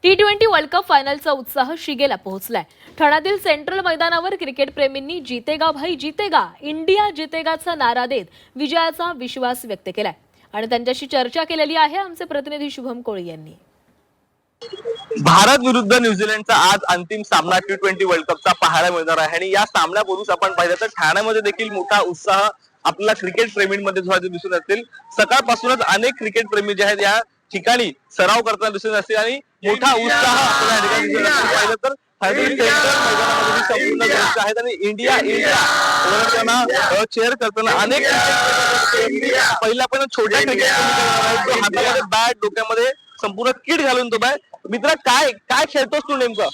T20 world cup फायनलचा उत्साह शिगेला पोहोचलाय। ठाण्यातील सेंट्रल मैदानावर क्रिकेट प्रेमींनी जीतेगा भाई जीतेगा, इंडिया जीतेगाचा नारा देत विजयाचा विश्वास व्यक्त केलाय आणि त्यांच्याशी चर्चा केलेली आहे आमचे प्रतिनिधी शुभम कोळी यांनी। भारत विरुद्ध न्यूझीलंडचा आज अंतिम सामना T20 वर्ल्ड कपचा पाहायला मिळणार आहे आणि या सामन्यापूर्वीच आपण पाहिलं तर ठाण्यामध्ये देखील मोठा उत्साह आपला क्रिकेट प्रेमींमध्ये दिसून येतील। सकाळपासूनच अनेक क्रिकेट प्रेमी जे आहेत या ठिकाणी सराव करताना दिसून असतील आणि मोठा उत्साह आपल्याला या ठिकाणी दिसून येतो। पाहिलं तर सेंट्रल मैदानामध्ये संपूर्ण दृश्य आहेत आणि इंडिया इंडिया चेअर करताना अनेक पहिला पण छोट्या क्रिकेट हातामध्ये बॅट डोक्यामध्ये संपूर्ण किट घालून तो बाय मित्र काय काय खेळतोस तू नेमकं?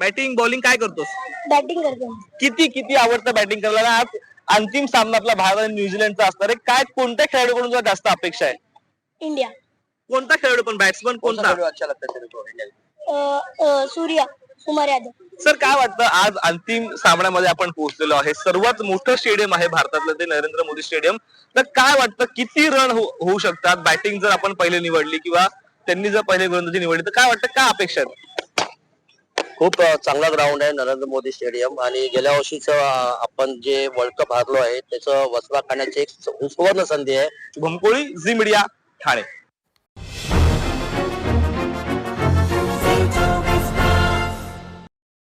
बॅटिंग बॉलिंग काय करतोस? बॅटिंग करतो। किती किती आवडतं बॅटिंग करायला? आज अंतिम सामना आपला भारत आणि न्यूझीलंडचा असणार आहे। काय कोणत्या खेळाडूकडून तुला जास्त अपेक्षा आहे? इंडिया। कोणता खेळाडू पण बॅट्समन कोणता? अच्छा सूर्या कुमार यादव। सर काय वाटतं आज अंतिम सामन्यामध्ये आपण पोहोचलेलो आहे। सर्वात मोठं स्टेडियम आहे भारतातलं ते नरेंद्र मोदी स्टेडियम। तर काय वाटतं किती रन होऊ शकतात बॅटिंग जर आपण पहिले निवडली किंवा त्यांनी जर पहिले गोलंदाजी निवडली तर काय वाटतं काय अपेक्षा आहे? खूप चांगला ग्राउंड आहे नरेंद्र मोदी स्टेडियम आणि गेल्या वर्षीच आपण जे वर्ल्ड कप हारलो आहे त्याचं वचपा करण्याची एक सुवर्ण संधी आहे। शुभम कोळी, झी मीडिया, ठाणे।